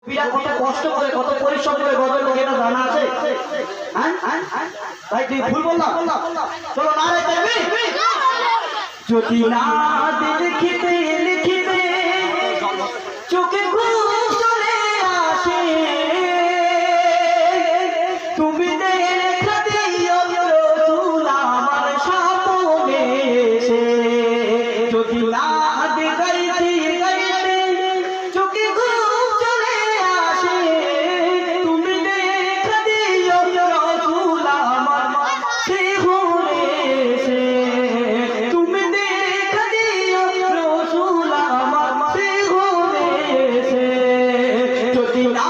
বিরাট কত কষ্ট করে কত পরিশ্রম করে গজল লোক এটা জানা আছে। তাই তুই ভুল বললাম। চলো না রে তাকবীর। যদি না দেখিতে লিখিতে চোখে ঘুম চলে আসে, তুমি দেখা দিও রাসূল আমার স্বপ্নে এসে। যদি না দেখাইতে গাইতে চোখে ঘুম চলে আসে, তুমি দেখা দিও রাসূল আমার স্বপ্নে এসে। তুমি দেখা দিও রাসূল আমার স্বপ্নে এসে। যদি না